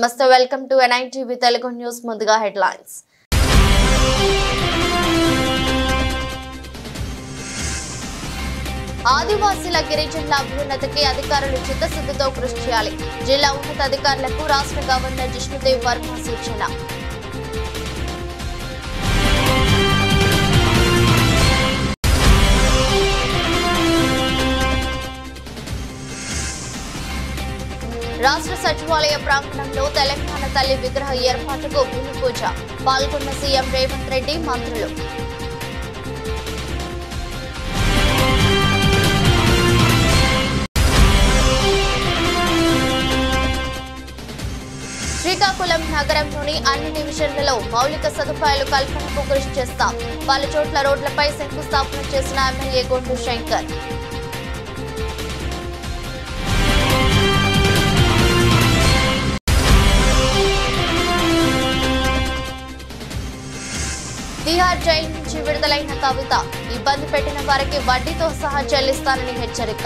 నమస్తే welcome to NITV Telugu news ముందుగా headlines ఆదివాసీల గిరిజనుల అభ్యున్నతికి అధికారులు చిత్తశుద్ధితో కృషి చేయాలి జిల్లా ఉన్నతాధికారులకు రాష్ట్ర గవర్నర్ జిష్ణుదేవ్ వర్మ సూచన రాష్ట్ర సచివాలయ ప్రాంగణంలో తెలంగాణ తల్లి విగ్రహ ఏర్పాటుకు భూమి పూజ పాల్గొన్న సీఎం రేవంత్ రెడ్డి మంత్రులు శ్రీకాకుళం నగరంలోని అన్ని డివిజన్లలో మౌలిక సదుపాయాలు కల్పనకు కృషి చేస్తాం పలు చోట్ల రోడ్లపై శంకుస్థాపన చేసిన MLA going to Shankar Tihar jail నుంచి విడుదలైన కవిత ఇబ్బంది పెట్టిన వారికి వడ్డీతో సహా చెల్లిస్తానని హెచ్చరిక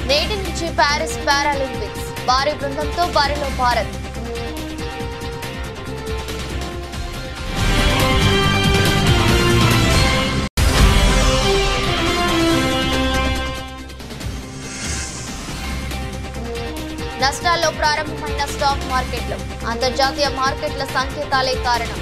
నేటి నుంచి ప్యారిస్ పారాలింపిక్స్ భారీ బృందంతో బరిలో భారత్ నష్టాల్లో ప్రారంభమైన స్టాక్ మార్కెట్లు అంతర్జాతీయ మార్కెట్ల సంకేతాలే కారణం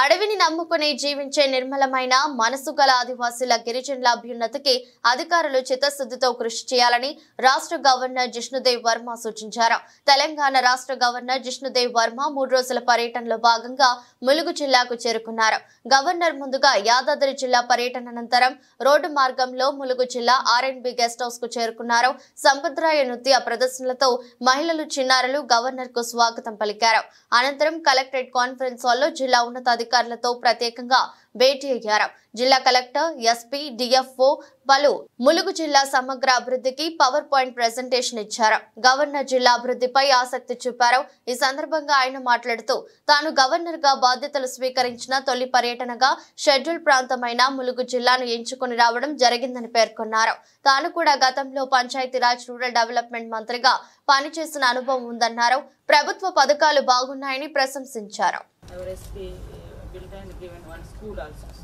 అడవిని నమ్ముకుని జీవించే నిర్మలమైన మనసు గల ఆదివాసీల గిరిజనుల అభ్యున్నతికి అధికారులు చిత్తశుద్ధితో కృషి చేయాలని రాష్ట్ర గవర్నర్ జిష్ణుదేవ్ వర్మ సూచించారు తెలంగాణ రాష్ట్ర గవర్నర్ జిష్ణుదేవ్ వర్మ 3 రోజుల పర్యటనలో భాగంగా ములుగు జిల్లాకు చేరుకున్నారు గవర్నర్ ముందుగా యాదాద్రి జిల్లా పర్యటన అనంతరం రోడ్డు మార్గంలో ములుగు జిల్లా R&B గెస్ట్ హౌస్ కు చేరుకున్నారు సంప్రదాయ నృత్య ప్రదర్శనలతో మహిళలు చిన్నారులు గవర్నర్ కు స్వాగతం పలికారు అనంతరం కలెక్టరేట్ కాన్ఫరెన్స్ హాల్లో జిల్లా ఉన్నతాధికారులతో ప్రత్యేకంగా భేటీ అయ్యారు జిల్లా కలెక్టర్ SP DFO పలు ములుగు జిల్లా సమగ్ర అభివృద్ధికి పవర్ పాయింట్ ప్రెజెంటేషన్ ఇచ్చారు గవర్నర్ జిల్లా అభివృద్ధిపై ఆసక్తి చూపారు ఈ సందర్భంగా ఆయన మాట్లాడుతూ తాను గవర్నర్ గా బాధ్యతలు స్వీకరించిన తొలి పర్యటనగా షెడ్యూల్ ప్రాంతమైన ములుగు జిల్లాను ఎంచుకుని రావడం జరిగిందని పేర్కొన్నారు తాను కూడా గతంలో పంచాయతీరాజ్ రూరల్ డెవలప్మెంట్ మంత్రిగా పనిచేసిన అనుభవం ఉందన్నారు ప్రభుత్వ పథకాలు బాగున్నాయని ప్రశంసించారు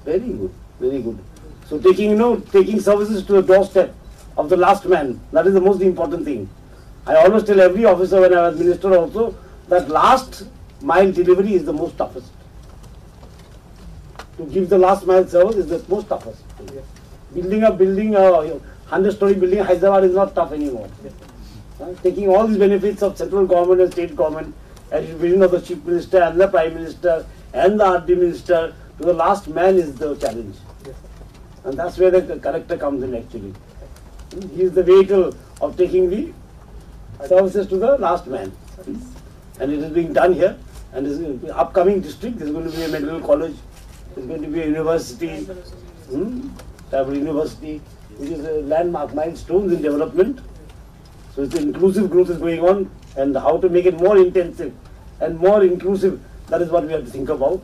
Very good, very good. So taking services to the doorstep of the last man, that is the most important thing. I always tell every officer when I was minister also that last mile delivery is the most toughest. To give the last mile service is the most toughest. Building a 100-story building in Hyderabad is not tough anymore. Taking all these benefits of central government and state government, at the vision of the chief minister and the prime minister and the RD minister to the last man is the challenge. And that's where the collector comes in actually. He is the vehicle of taking the services to the last man. And it is being done here. And this is the upcoming district, there is going to be a medical college, there is going to be a university, university, which is a landmark milestones in development. So it's inclusive growth is going on, and how to make it more intensive and more inclusive, that is what we have to think about.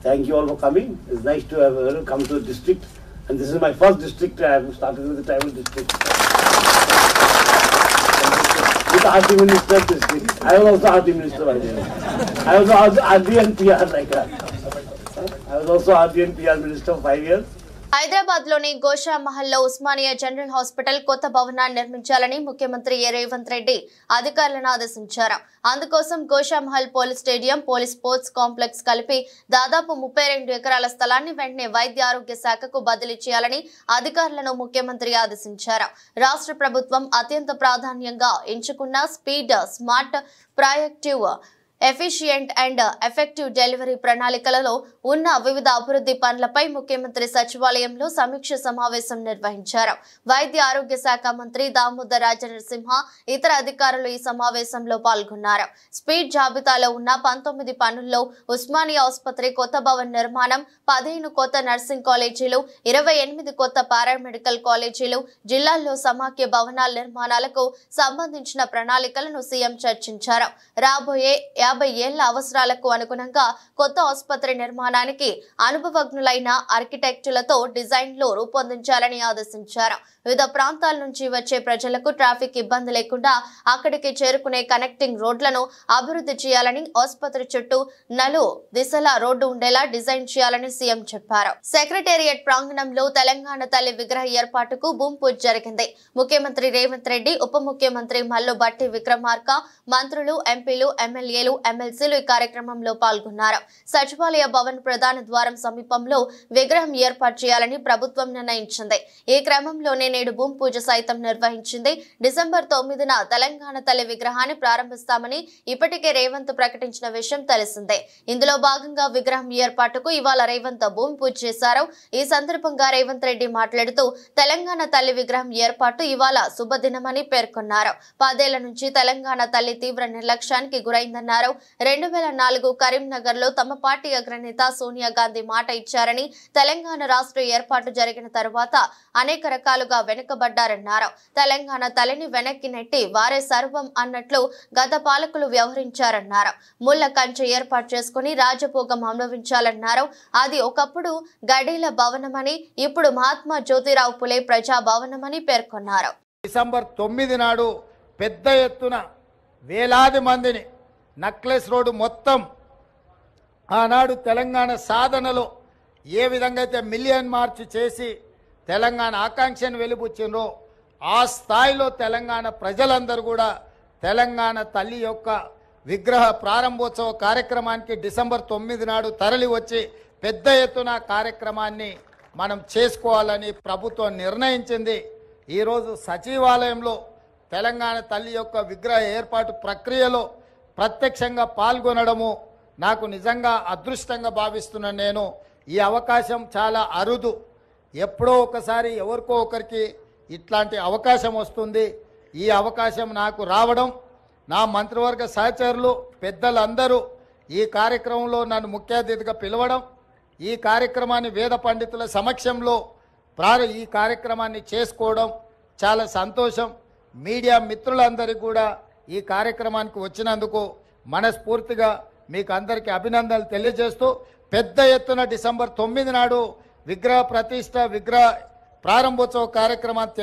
Thank you all for coming. It's nice to have come to the district, and this is my first district. I have started with the tribal district. With RD Minister district. I was also RD Minister by then. I was also RD and PR like that. I was also RD and PR Minister for 5 years. Hyderabad లోని గోషా మహల్లో Osmania general hospital కొత్త భవనాన్ని నిర్మించాలని ముఖ్యమంత్రి రేవంత్ రెడ్డి అధికారులను ఆదేశించారు అందుకోసం Gosha Mahal police stadium police sports complex కలిపి దాదాపు 32 ఎకరాల స్థలాన్ని వెంటనే వైద్య ఆరోగ్య శాఖకు బదిలీ చేయాలని అధికారులను ముఖ్యమంత్రి ఆదేశించారు రాష్ట్ర ప్రభుత్వం అత్యంత ప్రాధాన్యంగా ఎంచుకున్న speed smart proactive efficient and effective delivery ప్రణాళికలలో ఉన్న వివిధ అభివృద్ధి పనులపై ముఖ్యమంత్రి సచివాలయంలో సమీక్ష సమావేశం నిర్వహించారు. వైద్య ఆరోగ్య శాఖ మంత్రి దామోదర్ రాజనరసింహ ఇతర అధికారులు ఈ సమావేశంలో పాల్గొన్నారు. స్పీడ్ జాబితాలో ఉన్న 19 పనుల్లో ఉస్మానియా ఆసుపత్రి కొత్త భవన్ నిర్మాణం, 15 కొత్త నర్సింగ్ కాలేజీలు, 28 కొత్త పారామెడికల్ కాలేజీలు, జిల్లాల్లో సమాఖ్య భవనాల నిర్మాణాలకు సంబంధించిన ప్రణాళికలను సీఎం చర్చించారు. రాబోయే 50 ఏళ్ల అవసరాలకు అనుగుణంగా కొత్త ఆసుపత్రి నిర్మాణానికి అనుభవజ్ఞులైన ఆర్కిటెక్టులతో డిజైన్లు రూపొందించాలని ఆదేశించారు. వివిధ ప్రాంతాల నుంచి వచ్చే ప్రజలకు ట్రాఫిక్ ఇబ్బంది లేకుండా అక్కడికి చేరుకునే కనెక్టింగ్ రోడ్లను అభివృద్ధి చేయాలని, ఆసుపత్రి చుట్టూ నలు దిశల రోడ్డు ఉండేలా డిజైన్ చేయాలని సీఎం చెప్పారు. సెక్రటేరియట్ ప్రాంగణంలో తెలంగాణ తల్లి విగ్రహ ఏర్పాటుకు భూమి పూజ జరిగింది. ముఖ్యమంత్రి రేవంత్ రెడ్డి, ఉప ముఖ్యమంత్రి మల్లు భట్టి విక్రమార్క, మంత్రులు, ఎంపీలు, ఎమ్మెల్యేలు, ఎమ్మెల్సీలు ఈ కార్యక్రమంలో పాల్గొన్నారు. సచివాలయ భవన్ ప్రధాన ద్వారం సమీపంలో విగ్రహం ఏర్పాటు చేయాలని ప్రభుత్వం నిర్ణయించింది. ఈ క్రమంలోనే నేడు భూమి పూజ సైతం నిర్వహించింది. డిసెంబర్ 9న తెలంగాణ తల్లి విగ్రహాన్ని ప్రారంభిస్తామని ఇప్పటికే రేవంత్ ప్రకటించిన విషయం తెలిసిందే. ఇందులో భాగంగా విగ్రహం ఏర్పాటుకు ఇవాళ రేవంత్ భూమి పూజ చేశారు. ఈ సందర్భంగా రేవంత్ రెడ్డి మాట్లాడుతూ తెలంగాణ తల్లి విగ్రహం ఏర్పాటు ఇవాళ శుభదినమని పేర్కొన్నారు. 10 ఏళ్ల నుంచి తెలంగాణ తల్లి తీవ్ర నిర్లక్ష్యానికి గురైందన్నారు. 2004 కరీంనగర్ లో తమ పార్టీ అగ్రనేత సోనియా గాంధీ మాట ఇచ్చారని, తెలంగాణ రాష్ట్ర ఏర్పాటు జరిగిన తరువాత అనేక రకాలుగా వెనుకబడ్డారన్నారు. తెలంగాణ తల్లిని వెనక్కి నెట్టి వారే సర్వం అన్నట్లు గత పాలకులు వ్యవహరించారన్నారు. ముళ్ల కంచె ఏర్పాటు చేసుకుని రాజభోగం అనుభవించాలన్నారు. అది ఒకప్పుడు గడీల భవనమని, ఇప్పుడు మహాత్మా జ్యోతిరావు పులే ప్రజా భవనమని పేర్కొన్నారు. డిసెంబర్ 9 నాడు పెద్ద ఎత్తున వేలాది మందిని నక్లెస్ రోడ్డు మొత్తం ఆనాడు తెలంగాణ సాధనలో ఏ విధంగా అయితే మిలియన్ మార్చ్ చేసి తెలంగాణ ఆకాంక్షను వెలిబుచ్చిండ్రో ఆ స్థాయిలో తెలంగాణ ప్రజలందరూ కూడా తెలంగాణ తల్లి యొక్క విగ్రహ ప్రారంభోత్సవ కార్యక్రమానికి డిసెంబర్ 9 నాడు తరలి వచ్చి పెద్ద ఎత్తున కార్యక్రమాన్ని మనం చేసుకోవాలని ప్రభుత్వం నిర్ణయించింది. ఈరోజు సచివాలయంలో తెలంగాణ తల్లి యొక్క విగ్రహ ఏర్పాటు ప్రక్రియలో ప్రత్యక్షంగా పాల్గొనడము నాకు నిజంగా అదృష్టంగా భావిస్తున్నాను. నేను ఈ అవకాశం చాలా అరుదు. ఎప్పుడో ఒకసారి ఎవరికో ఒకరికి ఇట్లాంటి అవకాశం వస్తుంది. ఈ అవకాశం నాకు రావడం, నా మంత్రివర్గ సహచరులు పెద్దలందరూ ఈ కార్యక్రమంలో నన్ను ముఖ్య అతిథిగా పిలవడం, ఈ కార్యక్రమాన్ని వేద పండితుల సమక్షంలో ఈ కార్యక్రమాన్ని చేసుకోవడం చాలా సంతోషం. మీడియా మిత్రులందరికీ కూడా ఈ కార్యక్రమానికి వచ్చినందుకు మనస్ఫూర్తిగా మీకు అందరికీ అభినందనలు తెలియజేస్తూ పెద్ద ఎత్తున డిసెంబర్ 9 నాడు విగ్రహ ప్రతిష్ట, విగ్రహ ప్రారంభోత్సవ కార్యక్రమాన్ని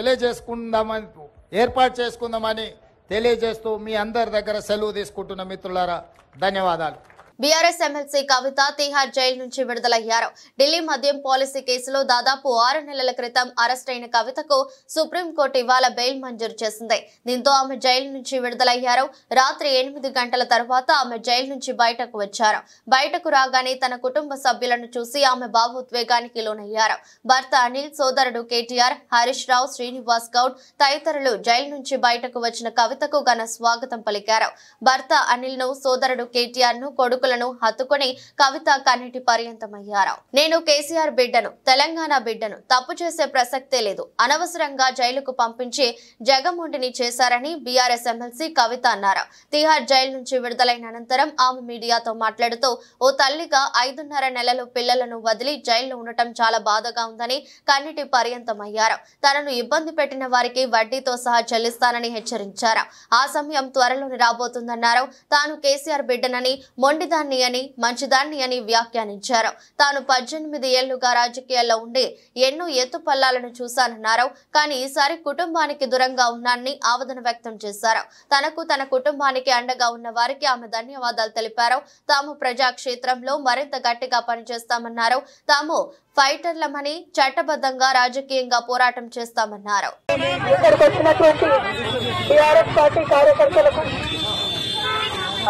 ఏర్పాటు చేసుకుందామని తెలియజేస్తూ మీ అందరి దగ్గర సెలవు తీసుకుంటున్న మిత్రులారా, ధన్యవాదాలు. బీఆర్ఎస్ ఎమ్మెల్సీ కవిత తిహార్ జైలు నుంచి విడుదలయ్యారు. ఢిల్లీ మద్యం పాలసీ కేసులో దాదాపు 6 నెలల క్రితం అరెస్ట్ అయిన కవితకు సుప్రీంకోర్టు ఇవాళ బెయిల్ మంజూరు చేసింది. దీంతో ఆమె జైలు నుంచి విడుదలయ్యారు. రాత్రి 8 గంటల తర్వాత ఆమె జైలు నుంచి బయటకు వచ్చారు. బయటకు రాగానే తన కుటుంబ సభ్యులను చూసి ఆమె భావోద్వేగానికి లోనయ్యారు. భర్త అనిల్, సోదరుడు కేటీఆర్, హరీష్ రావు, శ్రీనివాస్ గౌడ్ తదితరులు జైలు నుంచి బయటకు వచ్చిన కవితకు ఘన స్వాగతం పలికారు. భర్త అనిల్ ను, సోదరుడు కేటీఆర్ ను, కొడుకు హత్తుకొని కవిత కన్నీటి పర్యంతమయ్యారు. నేను కేసీఆర్ బిడ్డను, తెలంగాణ బిడ్డను, తప్పు చేసే ప్రసక్తే లేదు. అనవసరంగా జైలుకు పంపించి జగమొండిని చేశారని బీఆర్ఎస్ ఎమ్మెల్సీ కవిత అన్నారు. తిహార్ జైలు నుంచి విడుదలైన అనంతరం ఆమె మీడియాతో మాట్లాడుతూ, ఓ తల్లిగా 5.5 నెలలు పిల్లలను వదిలి జైల్లో ఉండటం చాలా బాధగా ఉందని కన్నీటి పర్యంతమయ్యారు. తనను ఇబ్బంది పెట్టిన వారికి వడ్డీతో సహా చెల్లిస్తానని హెచ్చరించారు. ఆ సమయం త్వరలోనే రాబోతుందన్నారు. తాను కేసీఆర్ బిడ్డనని, మొండి అని, మంచిదాన్ని అని వ్యాఖ్యానించారు. తాను 18 ఏళ్లుగా రాజకీయాల్లో ఉండి ఎన్నో ఎత్తుపల్లాలను చూశానన్నారు. కానీ ఈసారి కుటుంబానికి దూరంగా ఉన్నానని ఆవేదన వ్యక్తం చేశారు. తనకు, తన కుటుంబానికి అండగా ఉన్న వారికి ఆమె ధన్యవాదాలు తెలిపారు. తాము ప్రజాక్షేత్రంలో మరింత గట్టిగా పనిచేస్తామన్నారు. తాము ఫైటర్లమని, చట్టబద్ధంగా రాజకీయంగా పోరాటం చేస్తామన్నారు.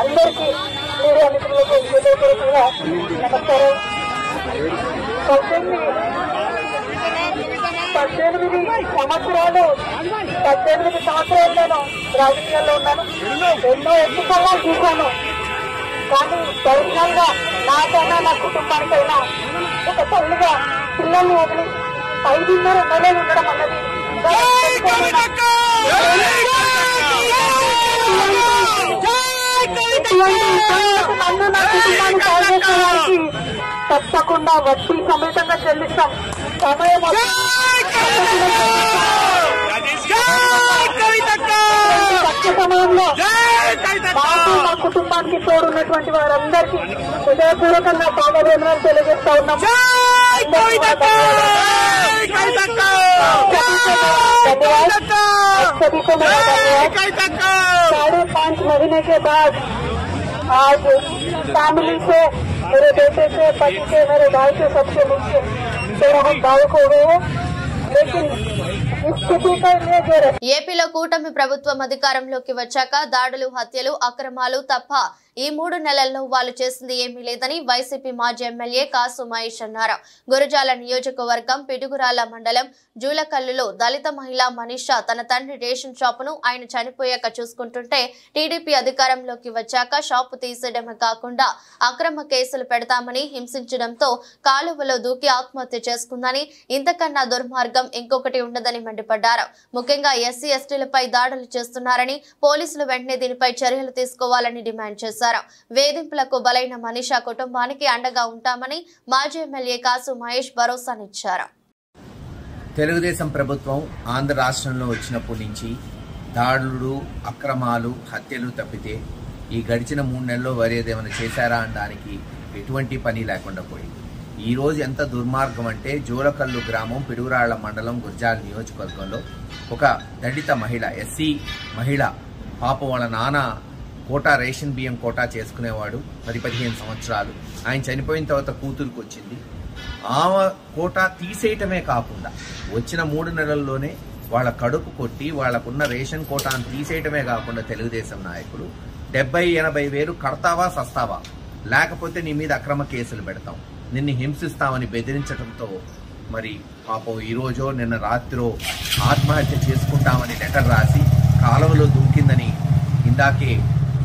అందరికీ మీడియా మిత్రులకు హృదయపూర్వకంగా నమస్కారం. 18 సంవత్సరాలు నేను రాజకీయాల్లో ఉన్నాను. ఎన్నో ఎత్తుకల్లా చూశాను. కానీ పర్సనల్ గా నాకైనా నా కుటుంబానికైనా ఒక తల్లిగా పిల్లల్ని వదిలి 5.5 నెలలు ఉండడం అన్నది నన్ను నా కుటుంబాన్ని సాధించడానికి తప్పకుండా వడ్డీ సమేతంగా చెల్లిస్తాం. సమయం తక్కువ సమయంలో మాకు మా కుటుంబానికి తోడున్నటువంటి వారందరికీ హృదయపూర్వకంగా పాదాభివందనాలు తెలియజేస్తా ఉన్నాం. 5.5 महीने के बाद आज फैमिली से मेरे बेटे से पति से मेरे भाई से सबसे मुझसे थोड़ा हम भावुक हो गए हैं लेकिन ఏపీలో కూటమి ప్రభుత్వం అధికారంలోకి వచ్చాక దాడులు, హత్యలు, అక్రమాలు తప్ప ఈ 3 నెలల్లో వాళ్ళు చేసింది ఏమీ లేదని వైసీపీ మాజీ ఎమ్మెల్యే కాసు మహేష్ అన్నారు. గురజాల నియోజకవర్గం పిడుగురాళ్ల మండలం జూలకల్లులో దళిత మహిళ మనీషా తన తండ్రి రేషన్ షాపును ఆయన చనిపోయాక చూసుకుంటుంటే టీడీపీ అధికారంలోకి వచ్చాక షాపు తీసేయడమే కాకుండా అక్రమ కేసులు పెడతామని హింసించడంతో కాలువలో దూకి ఆత్మహత్య చేసుకుందని, ఇంతకన్నా దుర్మార్గం ఇంకొకటి ఉండదని మండిపడ్డారు. ముఖ్యంగా ఎస్సీ ఎస్టీలపై దాడులు చేస్తున్నారని, పోలీసులు వెంటనే దీనిపై చర్యలు తీసుకోవాలని డిమాండ్ చేశారు. వేధింపులకు బలైన మనీషా కుటుంబానికి అండగా ఉంటామని మాజీ ఎమ్మెల్యే కాసు మహేష్ భరోసానిచ్చారు. తెలుగుదేశం ప్రభుత్వం ఆంధ్ర రాష్ట్రంలో వచ్చినప్పటి నుంచి దాడులు, అక్రమాలు, హత్యలు తప్పితే ఈ గడిచిన 3 నెలల్లో వరేదేమైనా చేశారా అనడానికి ఎటువంటి పని లేకుండా పోయింది. ఈ రోజు ఎంత దుర్మార్గం అంటే జూలకల్లు గ్రామం పిడుగురాళ్ల మండలం గురజాల నియోజకవర్గంలో ఒక దళిత మహిళ, ఎస్సీ మహిళ, పాపం వాళ్ళ నాన్న కోటా రేషన్ బియ్యం కోటా చేసుకునేవాడు, 10-15 సంవత్సరాలు. ఆయన చనిపోయిన తర్వాత కూతురికి వచ్చింది. ఆమె కోటా తీసేయటమే కాకుండా వచ్చిన 3 నెలల్లోనే వాళ్ళ కడుపు కొట్టి వాళ్లకున్న రేషన్ కోటాను తీసేయటమే కాకుండా తెలుగుదేశం నాయకులు 70-80 వేలు కడతావా సస్తావా, లేకపోతే నీ మీద అక్రమ కేసులు పెడతాం, నిన్ను హింసిస్తామని బెదిరించడంతో మరి పాపం ఈరోజో నిన్న రాత్రో ఆత్మహత్య చేసుకుంటామని లెటర్ రాసి కాలువలో దుంకిందని ఇందాకే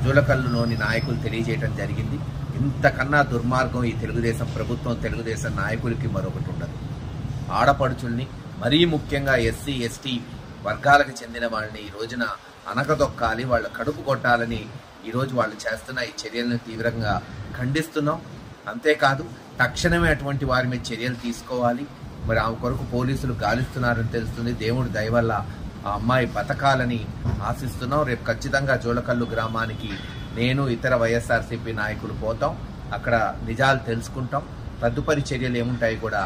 జూలకల్లులోని నాయకులు తెలియజేయడం జరిగింది. ఇంతకన్నా దుర్మార్గం ఈ తెలుగుదేశం ప్రభుత్వం, తెలుగుదేశం నాయకులకి మరొకటి ఉండదు. ఆడపడుచుల్ని, మరీ ముఖ్యంగా ఎస్సీ ఎస్టీ వర్గాలకు చెందిన వాళ్ళని ఈ రోజున అనకదొక్కాలి, వాళ్ళ కడుపు కొట్టాలని ఈరోజు వాళ్ళు చేస్తున్న ఈ చర్యలను తీవ్రంగా ఖండిస్తున్నాం. అంతేకాదు తక్షణమే అటువంటి వారి మీద చర్యలు తీసుకోవాలి. మరి ఆమె కొరకు పోలీసులు గాలిస్తున్నారని తెలుస్తుంది. దేవుడి దయ వల్ల ఆ అమ్మాయి బతకాలని ఆశిస్తున్నాం. రేపు ఖచ్చితంగా జూలకల్లు గ్రామానికి నేను, ఇతర వైఎస్ఆర్సీపీ నాయకులు పోతాం. అక్కడ నిజాలు తెలుసుకుంటాం. తదుపరి చర్యలు ఏముంటాయి కూడా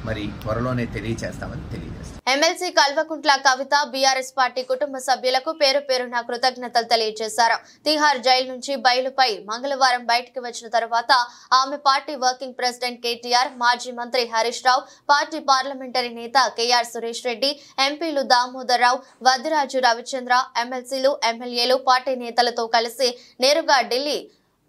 మరి త్వరలోనే తెలియజేస్తామని తెలియజేస్తాం. MLC Kalvakuntla Kavitha BRS party కుటుంబ సభ్యులకు పేరు పేరున కృతజ్ఞతలు తెలియజేశారు. తిహార్ జైలు నుంచి బయలుపై మంగళవారం బయటకు వచ్చిన తర్వాత ఆమె పార్టీ వర్కింగ్ ప్రెసిడెంట్ కేటీఆర్, మాజీ మంత్రి హరీష్ రావు, పార్టీ పార్లమెంటరీ నేత కేఆర్ సురేష్ రెడ్డి, ఎంపీలు దామోదర్ రావు, వద్దిరాజు రవిచంద్ర, ఎమ్మెల్సీలు, ఎమ్మెల్యేలు, పార్టీ నేతలతో కలిసి నేరుగా ఢిల్లీ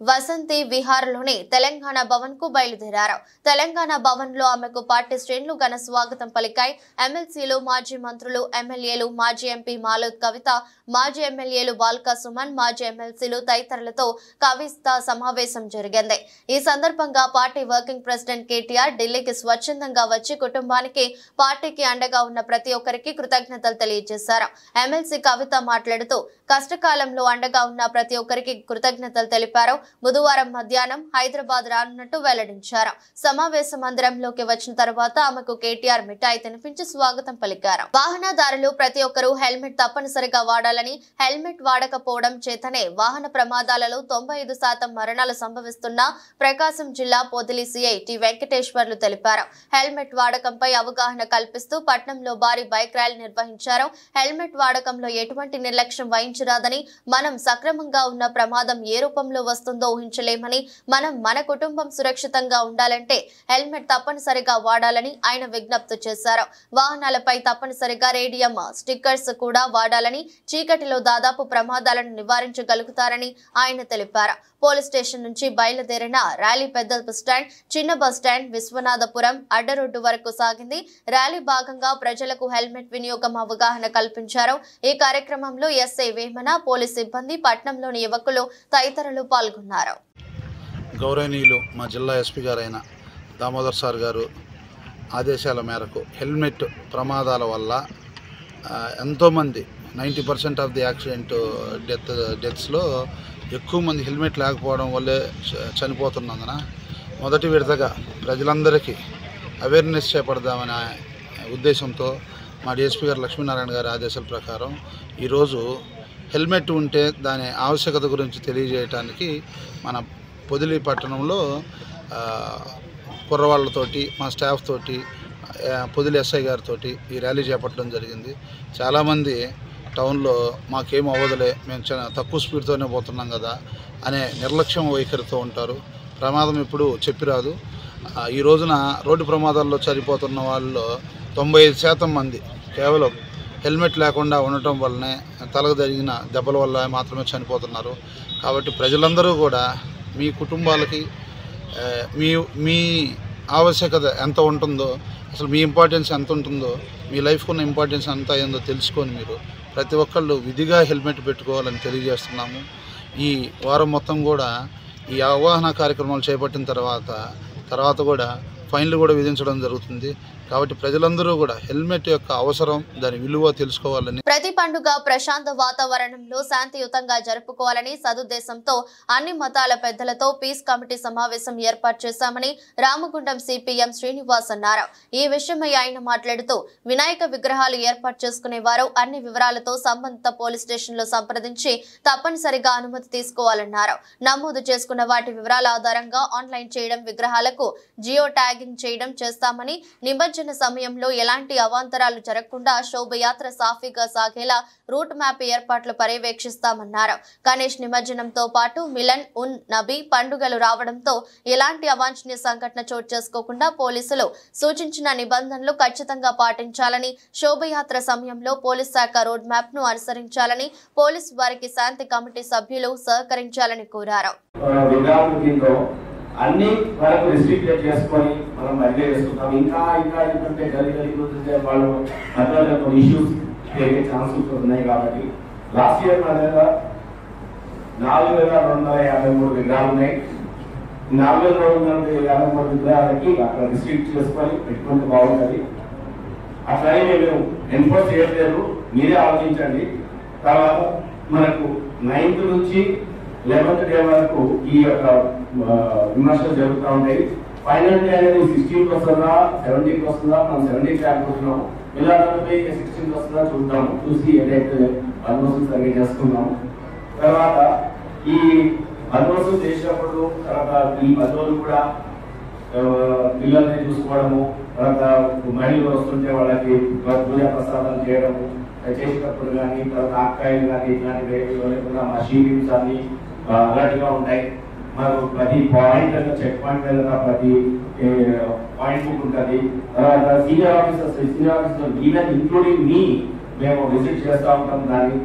వసంతి విహార్లోని తెలంగాణ భవన్ కు బయలుదేరారు. తెలంగాణ భవన్ లో ఆమెకు పార్టీ శ్రేణులు ఘన స్వాగతం పలికాయి. ఎమ్మెల్సీలు, మాజీ మంత్రులు, ఎమ్మెల్యేలు, మాజీ ఎంపీ మాలోద్ కవిత, మాజీ ఎమ్మెల్యేలు బాల్కా సుమన్, మాజీ ఎమ్మెల్సీలు తదితరులతో కవిత సమావేశం జరిగింది. ఈ సందర్భంగా పార్టీ వర్కింగ్ ప్రెసిడెంట్ కేటీఆర్ ఢిల్లీకి స్వచ్ఛందంగా వచ్చి కుటుంబానికి, పార్టీకి అండగా ఉన్న ప్రతి ఒక్కరికి కృతజ్ఞతలు తెలియజేశారు. ఎమ్మెల్సీ కవిత మాట్లాడుతూ కష్టకాలంలో అండగా ఉన్న ప్రతి ఒక్కరికి కృతజ్ఞతలు తెలిపారు. బుధవారం మధ్యాహ్నం హైదరాబాద్ రానున్నట్టు వెల్లడించారు. సమావేశ మందిరంలోకి వచ్చిన తర్వాత ఆమెకు కేటీఆర్ మిఠాయి తినిపించి స్వాగతం పలికారు. వాహనదారులు ప్రతి ఒక్కరూ హెల్మెట్ తప్పనిసరిగా వాడాలని, హెల్మెట్ వాడకపోవడం చేతనే వాహన ప్రమాదాలలో 95% మరణాలు సంభవిస్తున్నా ప్రకాశం జిల్లా పొదిలి సిఐ టి వెంకటేశ్వర్లు తెలిపారు. హెల్మెట్ వాడకంపై అవగాహన కల్పిస్తూ పట్నంలో భారీ బైక్ ర్యాలీ నిర్వహించారు. హెల్మెట్ వాడకంలో ఎటువంటి నిర్లక్ష్యం వహించరాదని, మనం సక్రమంగా ఉన్న ప్రమాదం ఏ రూపంలో వస్తుందో ఊహించలేమని, మనం మన కుటుంబం సురక్షితంగా ఉండాలంటే హెల్మెట్ తప్పనిసరిగా వాడాలని ఆయన విజ్ఞప్తి చేశారు. వాహనాలపై తప్పనిసరిగా రేడియం స్టిక్కర్స్ కూడా వాడాలని, చీకటిలో దాదాపు ప్రమాదాలను నివారించగలుగుతారని ఆయన తెలిపారు. పోలీస్ స్టేషన్ నుంచి బయలుదేరిన ర్యాలీ పెద్ద బస్టాండ్, చిన్న బస్టాండ్, విశ్వనాథపురం అడ్డరోడ్డు వరకు సాగింది. ర్యాలీ భాగంగా ప్రజలకు హెల్మెట్ వినియోగం అవగాహన కల్పించారు. ఈ కార్యక్రమంలో ఎస్ఐ వేమన, పోలీస్ సిబ్బంది, పట్నంలోని యువకులు తదితరులు పాల్గొన్నారు. గౌరవనీయులు మా జిల్లా ఎస్పీ గారైన దామోదర్ సార్ గారు ఆదేశాల మేరకు హెల్మెట్ ప్రమాదాల వల్ల ఎంతోమంది 90% ఆఫ్ ది యాక్సిడెంట్ డెత్స్లో ఎక్కువ మంది హెల్మెట్ లేకపోవడం వల్లే చనిపోతున్నందున మొదటి విడతగా ప్రజలందరికీ అవేర్నెస్ చేపడదామనే ఉద్దేశంతో మా డిఎస్పీ గారు లక్ష్మీనారాయణ గారి ఆదేశాల ప్రకారం ఈరోజు హెల్మెట్ ఉంటే దాని ఆవశ్యకత గురించి తెలియజేయడానికి మన పొదిలి పట్టణంలో కుర్రవాళ్ళతోటి మా స్టాఫ్ తోటి పొదిలి ఎస్ఐ గారితో ఈ ర్యాలీ చేపట్టడం జరిగింది. చాలామంది టౌన్లో మాకేం అవ్వదులే, మేము తక్కువ స్పీడ్తోనే పోతున్నాం కదా అనే నిర్లక్ష్యం వైఖరితో ఉంటారు. ప్రమాదం ఎప్పుడు చెప్పిరాదు. ఈ రోజున రోడ్డు ప్రమాదాల్లో చనిపోతున్న వాళ్ళలో 95% మంది కేవలం హెల్మెట్ లేకుండా ఉండటం వల్లనే, తలకు జరిగిన దెబ్బల వల్ల మాత్రమే చనిపోతున్నారు. కాబట్టి ప్రజలందరూ కూడా మీ కుటుంబాలకి మీ ఆవశ్యకత ఎంత ఉంటుందో, అసలు మీ ఇంపార్టెన్స్ ఎంత ఉంటుందో, మీ లైఫ్కు ఉన్న ఇంపార్టెన్స్ ఎంత అయిందో తెలుసుకొని మీరు ప్రతి ఒక్కళ్ళు విధిగా హెల్మెట్ పెట్టుకోవాలని తెలియజేస్తున్నాము. ఈ వారం మొత్తం కూడా ఈ అవగాహన కార్యక్రమాలు చేపట్టిన తర్వాత కూడా ఫైన్లు కూడా విధించడం జరుగుతుంది. కాబట్టి ప్రజలందరూ కూడా హెల్మెట్ యొక్క అవసరం, దాని విలువ తెలుసుకోవాలని, ప్రతి పండుగ ప్రశాంత వాతావరణంలో శాంతియుతంగా జరుపుకోవాలని సదుద్దేశంతో అన్ని మతాల పెద్దలతో పీస్ కమిటీ సమావేశం ఏర్పాటు చేశామని రామగుండం సిపిఎం శ్రీనివాస్ అన్నారు. ఈ విషయమై ఆయన మాట్లాడుతూ వినాయక విగ్రహాలు ఏర్పాటు చేసుకునేవారు అన్ని వివరాలతో సంబంధిత పోలీస్ స్టేషన్లో సంప్రదించి తప్పనిసరిగా అనుమతి తీసుకోవాలన్నారు. నమోదు చేసుకున్న వాటి వివరాల ఆధారంగా ఆన్లైన్ చేయడం, విగ్రహాలకు జియో ట్యాగింగ్ చేయడం చేస్తామని, నిమజ్జన సమయంలో ఎలాంటి అవాంతరాలు జరగకుండా శోభయాత్ర సాఫీగా సాగేలా రూట్ మ్యాప్ ఏర్పాట్లు పర్యవేక్షిస్తామన్నారు. గణేష్ నిమజ్జనంతో పాటు మిలన్ ఉన్ నబీ పండుగలు రావడంతో ఎలాంటి అవాంఛనీయ సంఘటన చోటు చేసుకోకుండా పోలీసులు సూచించిన నిబంధనలు ఖచ్చితంగా పాటించాలని, శోభయాత్ర సమయంలో పోలీస్ శాఖ రోడ్ మ్యాప్ ను అనుసరించాలని, పోలీసు వారికి శాంతి కమిటీ సభ్యులు సహకరించాలని కోరారు. అన్ని వరకు రిస్ట్రిక్ట్ చేసుకొని మనం బయట చేసుకుంటాం. ఇంకా ఏంటంటే గది వాళ్ళు మధ్యలో కొన్ని ఇష్యూస్ జరిగే ఛాన్సెస్ ఉన్నాయి. కాబట్టి లాస్ట్ ఇయర్ మన దగ్గర 4253 విగ్రహాలు ఉన్నాయి. 4253 విగ్రహాలకి అక్కడ రిస్ట్రిక్ట్ చేసుకొని పెట్టుకుంటే బాగుంటుంది. అట్లానే మేము ఎన్ఫోర్స్ చేయట్లేదు, మీరే ఆలోచించండి. తర్వాత మనకు 9th నుంచి 11th డే వరకు ఈ యొక్క విమర్శలు జరుగుతూ ఉంటాయి. ఫైనల్ డే అనేది 16th వస్తుందా 17th వస్తుందా, మనం 17th అనుకుంటున్నాం. ఇలా 16th వస్తుందా చూద్దాము, చూసి ఏదైతే బందోబస్తు సరిగ్గా చేసుకున్నాము. తర్వాత ఈ బందోబస్తు చేసినప్పుడు తర్వాత ఈ బంధువులు కూడా పిల్లల్ని చూసుకోవడము, తర్వాత మహిళలు వస్తుంటే వాళ్ళకి పూజా ప్రసాదాలు చేయడము చేసేటప్పుడు కానీ, తర్వాత ఆక్కాయలు కానీ ఇట్లాంటివి లేకుండా మా షీమ్స్ అన్ని అలర్ట్ గా ఉంటాయి. మనకు ప్రతి పాయింట్ చెక్ పాయింట్ దగ్గర ప్రతి పాయింట్ బుక్ ఉంటుంది. తర్వాత సీనియర్ ఆఫీసర్ ఈవెన్ ఇంక్లూడింగ్ మీ మేము విజిట్ చేస్తూ ఉంటాం. దాన్ని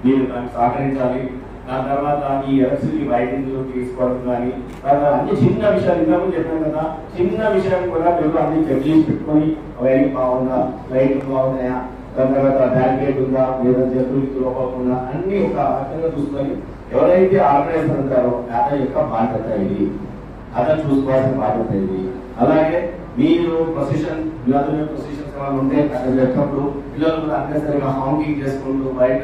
మీరు దానికి సహకరించాలి. దాని తర్వాత ఈ ఎలక్ట్రిసిటీ వైరింగ్ తీసుకోవడం కానీ, తర్వాత అన్ని చిన్న విషయాలు ఇంతకుముందు చెప్పాను కదా, చిన్న విషయం కూడా మీరు అన్ని చెక్ చేసి పెట్టుకొని వైరింగ్ బాగుందా, లైట్ బాగున్నాయా, దాని తర్వాత బ్యారికేడ్ ఉందా, లేదా జరుగుతూ లోపకుండా అన్ని ఒక రకంగా చూసుకొని ఎవరైతే ఆర్గనైజర్ ఉంటారో అతని యొక్క బాధ్యత ఇది, అతను చూసుకోవాల్సిన బాధ్యత ఇది. అలాగే మీరు ప్రొసెషన్ పిల్లలు ప్రొసెషన్స్ ఉంటే అక్కడ చెప్పినప్పుడు పిల్లలు కూడా అన్నెసరిగా హాంకింగ్ చేసుకుంటూ బయట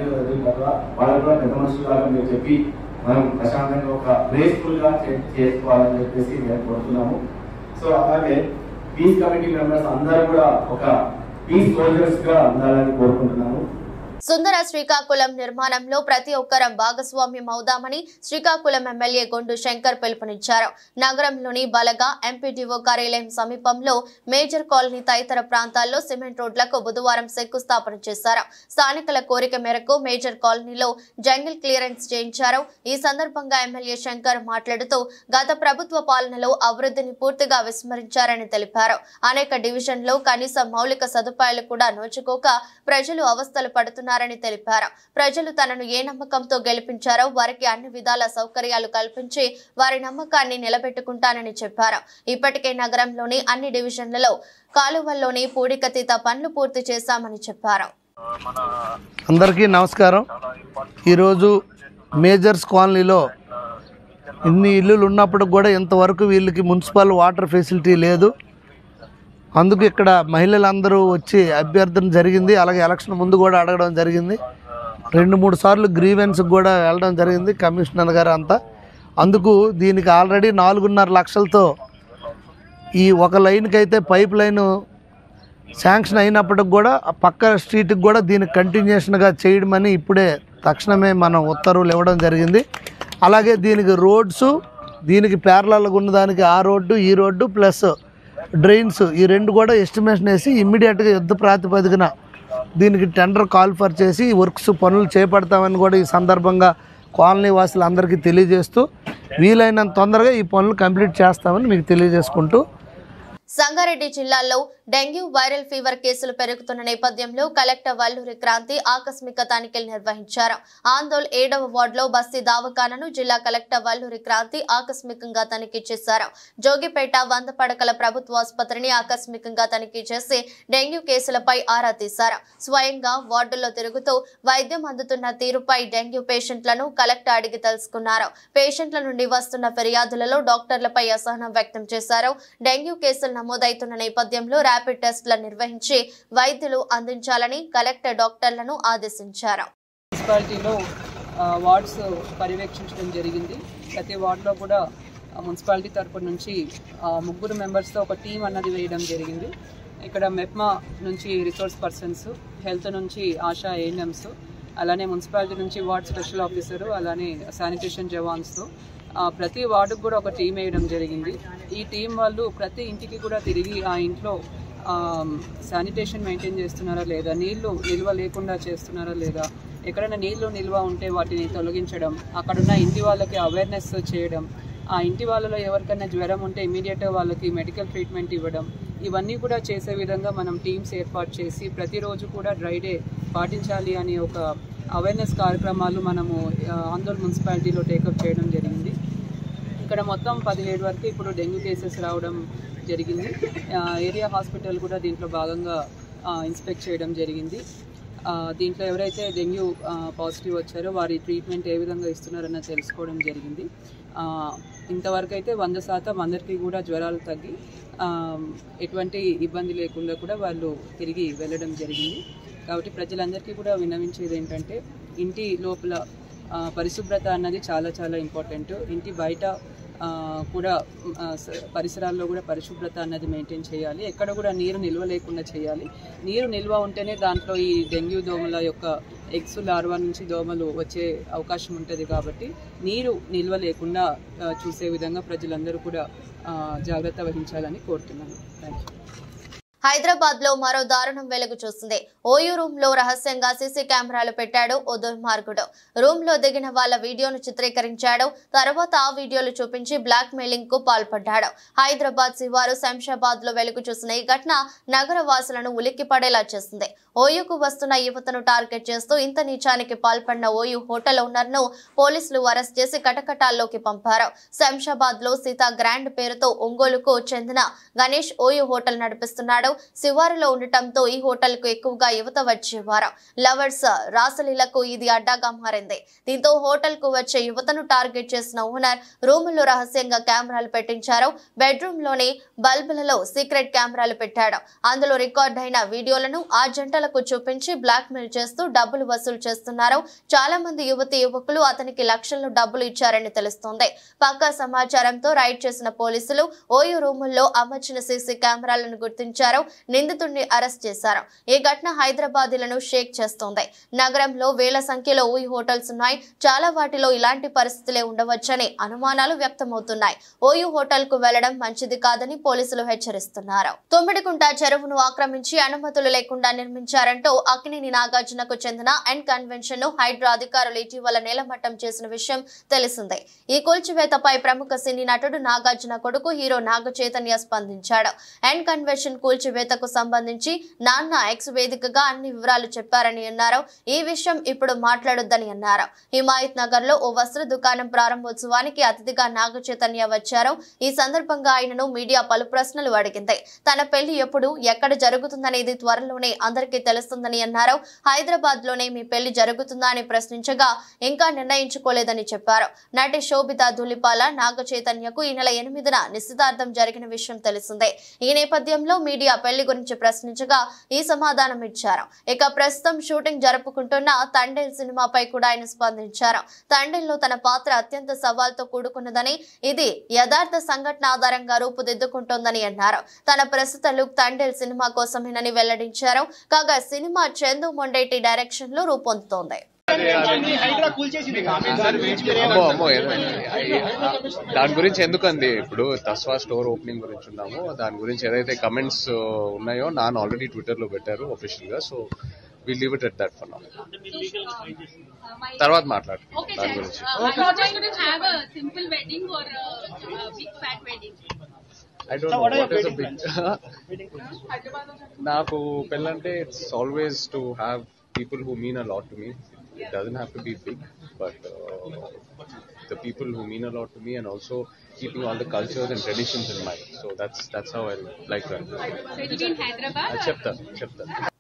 కదా వాళ్ళకు కూడా పెద్ద మనుషులాగా మీరు చెప్పి మనం ప్రశాంతంగా ఒక గ్రేస్ఫుల్ గా చేసుకోవాలని చెప్పేసి మేము కోరుతున్నాము. సో అలాగే పీస్ కమిటీ మెంబర్స్ అందరూ కూడా ఒక పీస్ సోల్జర్స్ గా ఉండాలని కోరుకుంటున్నాము. సుందర శ్రీకాకుళం నిర్మాణంలో ప్రతి ఒక్కరం భాగస్వామ్యం అవుదామని శ్రీకాకుళం ఎమ్మెల్యే గొండు శంకర్ పిలుపునిచ్చారు. నగరంలోని బలగా ఎంపీడీఓ కార్యాలయం సమీపంలో మేజర్ కాలనీ తదితర ప్రాంతాల్లో సిమెంట్ రోడ్లకు బుధవారం శంకుస్థాపన చేశారు. స్థానికుల కోరిక మేరకు మేజర్ కాలనీలో జంగిల్ క్లియరెన్స్ చేయించారు. ఈ సందర్భంగా ఎమ్మెల్యే శంకర్ మాట్లాడుతూ గత ప్రభుత్వ పాలనలో అభివృద్ధిని పూర్తిగా విస్మరించారని తెలిపారు. అనేక డివిజన్లో కనీస మౌలిక సదుపాయాలు కూడా నోచుకోక ప్రజలు అవస్థలు పడుతున్నారు తెలిపారు. ప్రజలు తనను ఏ నమ్మకంతో గెలిపించారో వారికి అన్ని విధాల సౌకర్యాలు కల్పించి వారి నమ్మకాన్ని నిలబెట్టుకుంటానని చెప్పారు. ఇప్పటికే నగరంలోని అన్ని డివిజన్లలో కాలువల్లోని పూడికతీత పనులు పూర్తి చేశామని చెప్పారు. అందరికీ నమస్కారం. ఈరోజు మేజర్స్ కాలనీలో ఇన్ని ఇల్లులు ఉన్నప్పుడు కూడా ఇంతవరకు వీళ్ళకి మున్సిపల్ వాటర్ ఫెసిలిటీ లేదు. అందుకు ఇక్కడ మహిళలందరూ వచ్చి అభ్యర్థన జరిగింది. అలాగే ఎలక్షన్ ముందు కూడా అడగడం జరిగింది. 2-3 సార్లు గ్రీవెన్స్కి కూడా వెళ్ళడం జరిగింది కమిషనర్ గారు అంతా. అందుకు దీనికి ఆల్రెడీ 4.5 లక్షలతో ఈ ఒక లైన్కి అయితే పైప్ లైన్ శాంక్షన్ అయినప్పటికి కూడా పక్క స్ట్రీట్కి కూడా దీనికి కంటిన్యూషన్గా చేయడమని ఇప్పుడే తక్షణమే మనం ఉత్తర్వులు ఇవ్వడం జరిగింది. అలాగే దీనికి రోడ్స్, దీనికి ప్యారలల్గా ఉన్నదానికి ఆ రోడ్డు, ఈ రోడ్డు ప్లస్ డ్రైన్స్ ఈ 2 కూడా ఎస్టిమేషన్ వేసి ఇమ్మీడియట్గా యుద్ధ ప్రాతిపదికన దీనికి టెండర్ కాల్ఫర్ చేసి వర్క్స్ పనులు చేపడతామని కూడా ఈ సందర్భంగా కాలనీ వాసులందరికీ తెలియజేస్తూ వీలైనంత తొందరగా ఈ పనులు కంప్లీట్ చేస్తామని మీకు తెలియజేసుకుంటూ సంగారెడ్డి జిల్లాలో డెంగ్యూ వైరల్ ఫీవర్ కేసులు పెరుగుతున్న నేపథ్యంలో కలెక్టర్ వల్లూరి క్రాంతి ఆకస్మిక తనిఖీలు నిర్వహించారు. ఆందోళ్ 7వ వార్డులో బస్తీ దవాఖానాను జిల్లా కలెక్టర్ వల్లూరి క్రాంతి ఆకస్మికంగా తనిఖీ చేశారు. జోగిపేట 100 పడకల ప్రభుత్వ ఆసుపత్రిని ఆకస్మికంగా తనిఖీ చేసి డెంగ్యూ కేసులపై ఆరా తీశారు. స్వయంగా వార్డుల్లో తిరుగుతూ వైద్యం అందుతున్న తీరుపై డెంగ్యూ పేషెంట్లను కలెక్టర్ అడిగి తెలుసుకున్నారు. పేషెంట్ల నుండి వస్తున్న ఫిర్యాదులలో డాక్టర్లపై అసహనం వ్యక్తం చేశారు. డెంగ్యూ కేసులు నమోదవుతున్న నేపథ్యంలో ర్యాపిడ్ టెస్టులు నిర్వహించి వైద్యులు అందించాలని కలెక్టర్ డాక్టర్లను ఆదేశించారు. మున్సిపాలిటీలో వార్డ్స్ పర్యవేక్షించడం జరిగింది. ప్రతి వార్డులో కూడా మున్సిపాలిటీ తరపు నుంచి 3 మెంబర్స్తో ఒక టీం అన్నది వేయడం జరిగింది. ఇక్కడ మెప్మా నుంచి రిసోర్స్ పర్సన్స్, హెల్త్ నుంచి ఆశా ఏఎన్ఎంస్, అలానే మున్సిపాలిటీ నుంచి వార్డ్ స్పెషల్ ఆఫీసరు, అలానే శానిటేషన్ జవాన్స్తో ప్రతి వార్డుకు కూడా ఒక టీం వేయడం జరిగింది. ఈ టీం వాళ్ళు ప్రతి ఇంటికి కూడా తిరిగి ఆ ఇంట్లో శానిటేషన్ మెయింటైన్ చేస్తున్నారా లేదా, నీళ్లు నిల్వ లేకుండా చేస్తున్నారా లేదా, ఎక్కడైనా నీళ్లు నిల్వ ఉంటే వాటిని తొలగించడం, అక్కడున్న ఇంటి వాళ్ళకి అవేర్నెస్ చేయడం, ఆ ఇంటి వాళ్ళలో ఎవరికైనా జ్వరం ఉంటే ఇమీడియట్గా వాళ్ళకి మెడికల్ ట్రీట్మెంట్ ఇవ్వడం, ఇవన్నీ కూడా చేసే విధంగా మనం టీమ్స్ ఏర్పాటు చేసి ప్రతిరోజు కూడా డ్రై డే పాటించాలి అని ఒక అవేర్నెస్ కార్యక్రమాలు మనము ఆందోళన మున్సిపాలిటీలో టేకప్ చేయడం జరిగింది. ఇక్కడ మొత్తం 17 వరకు ఇప్పుడు డెంగ్యూ కేసెస్ రావడం జరిగింది. ఏరియా హాస్పిటల్ కూడా దీంట్లో భాగంగా ఇన్స్పెక్ట్ చేయడం జరిగింది. దీంట్లో ఎవరైతే డెంగ్యూ పాజిటివ్ వచ్చారో వారి ట్రీట్మెంట్ ఏ విధంగా ఇస్తున్నారన్న తెలుసుకోవడం జరిగింది. ఇంతవరకు అయితే 100% అందరికీ కూడా జ్వరాలు తగ్గి ఎటువంటి ఇబ్బంది లేకుండా కూడా వాళ్ళు తిరిగి వెళ్ళడం జరిగింది. కాబట్టి ప్రజలందరికీ కూడా విన్నవించేది ఏంటంటే ఇంటి లోపల పరిశుభ్రత అన్నది చాలా చాలా ఇంపార్టెంట్. ఇంటి బయట కూడా పరిసరాల్లో కూడా పరిశుభ్రత అన్నది మెయింటైన్ చేయాలి. ఎక్కడ కూడా నీరు నిల్వ లేకుండా చేయాలి. నీరు నిల్వ ఉంటేనే దాంట్లో ఈ డెంగ్యూ దోమల యొక్క ఎగ్స్ లార్వా నుంచి దోమలు వచ్చే అవకాశం ఉంటుంది. కాబట్టి నీరు నిల్వ లేకుండా చూసే విధంగా ప్రజలందరూ కూడా జాగ్రత్త వహించాలని కోరుతున్నాను. Thank you. హైదరాబాద్ లో మరో దారుణం వెలుగు చూస్తుంది. ఓయూ రూమ్ లో రహస్యంగా సీసీ కెమెరాలు పెట్టాడు ఓ దుర్మార్గుడు. రూమ్ లో దిగిన వాళ్ళ వీడియోను చిత్రీకరించాడు. తర్వాత ఆ వీడియోలు చూపించి బ్లాక్ మెయిలింగ్ కు పాల్పడ్డాడు. హైదరాబాద్ శివారు శంషాబాద్ లో వెలుగు చూసిన ఈ ఘటన నగర వాసులను ఉలిక్కిపడేలా చేస్తుంది. ఓయూకు వస్తున్న యువతను టార్గెట్ చేస్తూ ఇంత నీచానికి పాల్పడిన ఓయూ హోటల్ ఓనర్ ను పోలీసులు అరెస్ట్ చేసి కటకటాల్లోకి పంపారు. శంషాబాద్ లో సీతా గ్రాండ్ పేరుతో ఒంగోలుకు చెందిన గణేష్ ఓయూ హోటల్ నడిపిస్తున్నాడు. శివారులో ఉండటంతో ఈ హోటల్ కు ఎక్కువగా యువత వచ్చేవారు. లవర్స్ రాసలీలకు ఇది అడ్డాగా మారింది. దీంతో హోటల్ కు వచ్చే యువతను టార్గెట్ చేసిన ఓనర్ రూముల్లో రహస్యంగా కెమెరాలు పెట్టించారు. బెడ్రూమ్ లోని బల్బులలో సీక్రెట్ కెమెరాలు పెట్టాడు. అందులో రికార్డ్ అయిన వీడియోలను ఆ జంటలకు చూపించి బ్లాక్ మెయిల్ చేస్తూ డబ్బులు వసూలు చేస్తున్నారు. చాలా మంది యువతి యువకులు అతనికి లక్షల్లో డబ్బులు ఇచ్చారని తెలుస్తోంది. పక్కా సమాచారంతో రైడ్ చేసిన పోలీసులు ఓయూ రూముల్లో అమర్చిన సీసీ కెమెరాలను గుర్తించారు. నిందితుడిని అరెస్ట్ చేశారు. ఈ ఘటన హైదరాబాదీలను షేక్ చేస్తోంది. నగరంలో వేల సంఖ్యలో ఓయూ హోటల్స్ ఉన్నాయి. చాలా వాటిలో ఇలాంటి పరిస్థితులే ఉండవచ్చని అనుమానాలు వ్యక్తమవుతున్నాయి. ఓయూ హోటల్ కు వెళ్లడం మంచిది కాదని పోలీసులు హెచ్చరిస్తున్నారు. తుమ్మిడికుంట చెరువును ఆక్రమించి అనుమతులు లేకుండా నిర్మించారంటూ అక్కినేని నాగార్జునకు చెందిన ఎన్ కన్వెన్షన్ ను హైడ్రా అధికారులు ఇటీవల నేలమట్టం చేసిన విషయం తెలిసిందే. ఈ కూల్చివేతపై ప్రముఖ సినీ నటుడు నాగార్జున కొడుకు హీరో నాగ చైతన్య స్పందించాడు. ఎన్ కన్వెన్షన్ కూల్చి కూల్చివేతకు సంబంధించి నాన్న ఎక్స్ వేదికగా అన్ని వివరాలు చెప్పారని అన్నారు. ఈ విషయం ఇప్పుడు మాట్లాడొద్దని అన్నారు. హిమాయత్ నగర్ లో ఓ వస్త్ర దుకాణం ప్రారంభోత్సవానికి అతిథిగా నాగ చైతన్య వచ్చారు. ఈ సందర్భంగా ఆయనను మీడియా పలు ప్రశ్నలు అడిగింది. తన పెళ్లి ఎప్పుడు ఎక్కడ జరుగుతుందనేది త్వరలోనే అందరికీ తెలుస్తుందని అన్నారు. హైదరాబాద్ లోనే మీ పెళ్లి జరుగుతుందా అని ప్రశ్నించగా ఇంకా నిర్ణయించుకోలేదని చెప్పారు. నటి శోభిత ధులిపాల నాగ చైతన్యకు ఈ నెల 8న నిశ్చితార్థం జరిగిన విషయం తెలిసిందే. ఈ నేపథ్యంలో మీడియా పెళ్లి గురించి ప్రశ్నించగా ఈ సమాధానం ఇచ్చారు. ఇక ప్రస్తుతం షూటింగ్ జరుపుకుంటున్న తండేల్ సినిమాపై కూడా ఆయన స్పందించారు. తండేల్లో తన పాత్ర అత్యంత సవాల్తో కూడుకున్నదని, ఇది యథార్థ సంఘటన ఆధారంగా రూపుదిద్దుకుంటోందని అన్నారు. తన ప్రస్తుత లుక్ తండేల్ సినిమా కోసమేనని వెల్లడించారు. కాగా సినిమా చందు మొండేటి డైరెక్షన్ లో రూపొందుతోంది. దాని గురించి ఎందుకండి ఇప్పుడు తస్వా స్టోర్ ఓపెనింగ్ గురించి ఉన్నాము. దాని గురించి ఏదైతే కమెంట్స్ ఉన్నాయో నాన్న ఆల్రెడీ ట్విట్టర్ లో పెట్టారు అఫీషియల్ గా. So will leave it at that for now. తర్వాత మాట్లాడు దాని గురించి. I don't know what is a big నాకు పెళ్ళంటే it's always to have people who mean a lot to me. It doesn't have to be big, but the people who mean a lot to me, and also keeping all the cultures and traditions in mind. So that's how I like that. So it will be in Hyderabad? చెప్తా.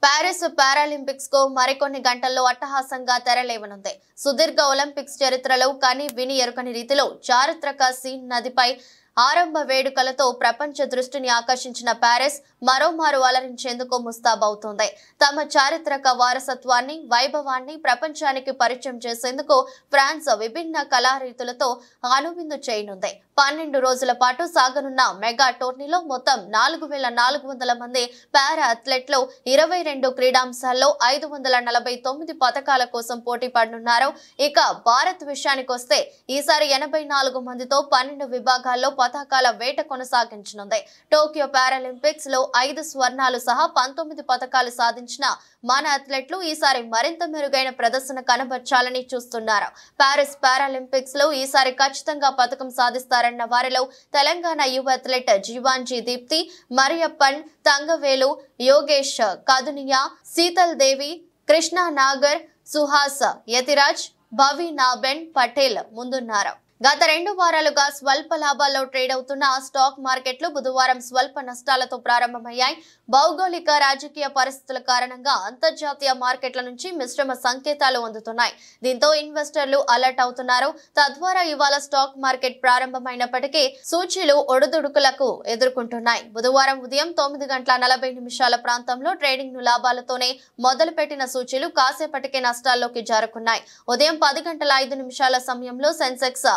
Paris Paralympics కు మరికొన్ని గంటల్లో అట్టహాసంగా తెరలేవనుంది. సుదీర్ఘ Olympics చరిత్రలో కని విని ఎరుకని రీతిలో చారిత్రక సీన్ నదిపై ఆరంభ వేడుకలతో ప్రపంచ దృష్టిని ఆకర్షించిన పారిస్ మరోమారు అలరించేందుకు ముస్తాబవుతోంది. తమ చారిత్రక వారసత్వాన్ని, వైభవాన్ని ప్రపంచానికి పరిచయం చేసేందుకు ఫ్రాన్స్ విభిన్న కళారీతులతో అనువిందు చేయనుంది. 12 రోజుల పాటు సాగనున్న మెగా టోర్నీలో మొత్తం 4400 మంది పారా అథ్లెట్లు 22 క్రీడాంశాల్లో 549 పథకాల కోసం పోటీ పడనున్నారు. ఇక భారత్ విషయానికొస్తే ఈసారి 84 మందితో 12 విభాగాల్లో పథకాల వేట కొనసాగించనుంది. టోక్యో పారాలింపిక్స్ లో 5 స్వర్ణాలు సహా 19 పథకాలు సాధించిన మన అథ్లెట్లు ఈసారి మరింత మెరుగైన ప్రదర్శన కనబర్చాలని చూస్తున్నారు. పారిస్ పారాలింపిక్స్ లో ఈసారి ఖచ్చితంగా పథకం సాధిస్తారన్న వారిలో తెలంగాణ యువ అథ్లెట్ జీవాంజీ దీప్తి, మరియప్పన్, తంగవేలు, యోగేష్ కదునియా, శీతల్ దేవి, కృష్ణా నాగర్, సుహాస్ యతిరాజ్, భవి నాబెన్ పటేల్ ముందున్నారు. గత 2 వారాలుగా స్వల్ప లాభాల్లో ట్రేడ్ అవుతున్న స్టాక్ మార్కెట్లు బుధవారం స్వల్ప నష్టాలతో ప్రారంభమయ్యాయి. భౌగోళిక రాజకీయ పరిస్థితుల కారణంగా అంతర్జాతీయ మార్కెట్ల నుంచి మిశ్రమ సంకేతాలు అందుతున్నాయి. దీంతో ఇన్వెస్టర్లు అలర్ట్ అవుతున్నారు. తద్వారా ఇవాళ స్టాక్ మార్కెట్ ప్రారంభమైనప్పటికీ సూచీలు ఒడుదుడుకులకు ఎదుర్కొంటున్నాయి. బుధవారం ఉదయం 9:40 ప్రాంతంలో ట్రేడింగ్ ను లాభాలతోనే మొదలుపెట్టిన సూచీలు కాసేపటికే నష్టాల్లోకి జారుకున్నాయి. ఉదయం 10:05 సమయంలో సెన్సెక్స్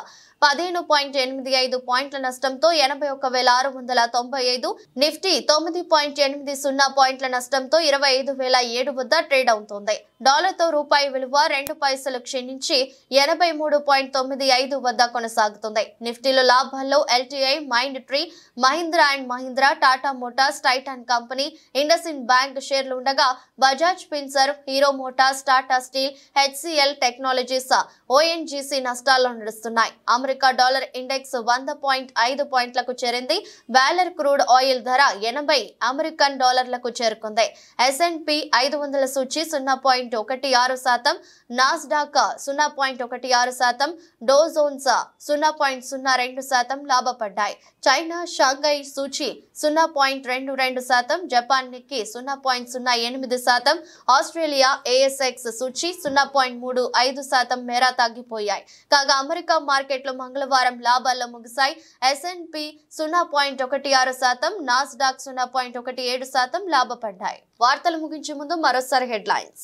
15.85 పాయింట్ల నష్టంతో 81,695, నిఫ్టీ 9.80 పాయింట్ల నష్టంతో 25,007 వద్ద ట్రేడ్ అవుతోంది. డాలర్తో రూపాయి విలువ 2 పైసలు క్షీణించి 83.95 వద్ద కొనసాగుతుంది. నిఫ్టీలో లాభాల్లో LTI, mind tree, Mahindra and Mahindra, Tata Motors, Titan company, IndusInd bank షేర్లు ఉండగా Bajaj Finserv, hero Motors, Tata steel, HCl technologies, ONGC నష్టాల్లో నడుస్తున్నాయి. అమెరికా డాలర్ ఇండెక్స్ 100.5 పాయింట్లకు చేరింది. బారెల్ క్రూడ్ ఆయిల్ ధర 80 అమెరికన్ డాలర్లకు చేరుకుంది. S&P 500 సూచీ 0.16%, నాస్డాక్ 0.16%, డో జోన్స్ 0.02% లాభపడ్డాయి. చైనా షాంఘై సూచీ 0.22%, జపాన్ నిక్కీ 0.08%, ఆస్ట్రేలియా ASX సూచీ 0.35% మేర తగ్గిపోయాయి. కాగా అమెరికా మార్కెట్లు మంగళవారం లాభాల్లో ముగిశాయి. S&P 0.16%, Nasdaq 0.17% లాభపడ్డాయి. వార్తలు ముగించే ముందు మరోసారి హెడ్లైన్స్.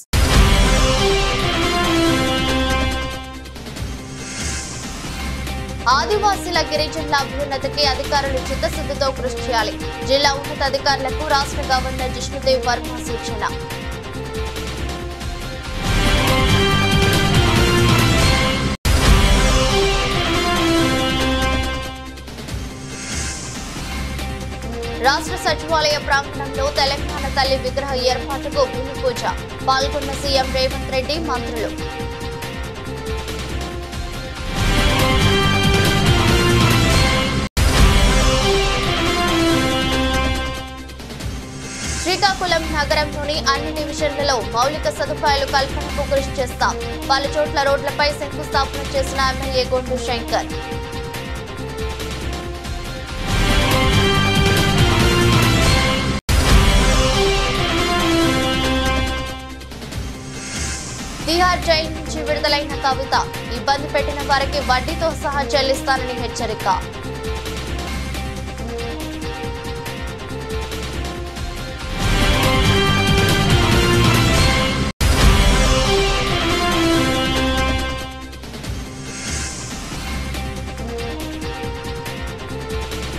ఆదివాసీల గిరిజనుల అభ్యున్నతికి అధికారులు చిత్తశుద్ధితో కృషి చేయాలి. జిల్లా ఉన్నతాధికారులకు రాష్ట్ర గవర్నర్ జిష్ణుదేవ్ వర్మ సూచన. రాష్ట్ర సచివాలయ ప్రాంగణంలో తెలంగాణ తల్లి విగ్రహ ఏర్పాటుకు భూమి పూజ. పాల్గొన్న సీఎం రేవంత్ రెడ్డి, మంత్రులు. శ్రీకాకుళం నగరంలోని అన్ని డివిజన్లలో మౌలిక సదుపాయాలు కల్పనకు కృషి చేస్తాం. పలు చోట్ల రోడ్లపై శంకుస్థాపన చేసిన ఎమ్మెల్యే గొండు శంకర్. తిహార్ జైలు నుంచి విడుదలైన కవిత ఇబ్బంది పెట్టిన వారికి వడ్డీతో సహా చెల్లిస్తానని హెచ్చరిక.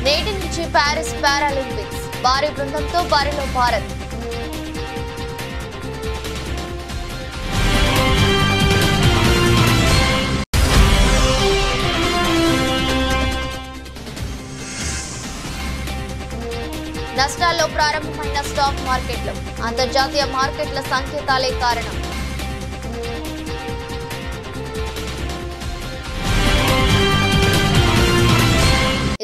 నేటి నుంచి ప్యారిస్ పారాలింపిక్స్ భారీ బృందంతో బరిలో భారత్. నష్టాల్లో ప్రారంభమైన స్టాక్ మార్కెట్లు అంతర్జాతీయ మార్కెట్ల సంకేతాలే కారణం.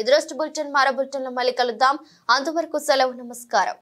ఇది రోజు బులెటిన్. మరో బులెటిన్లో మళ్ళీ కలుద్దాం. అంతవరకు సెలవు. నమస్కారం.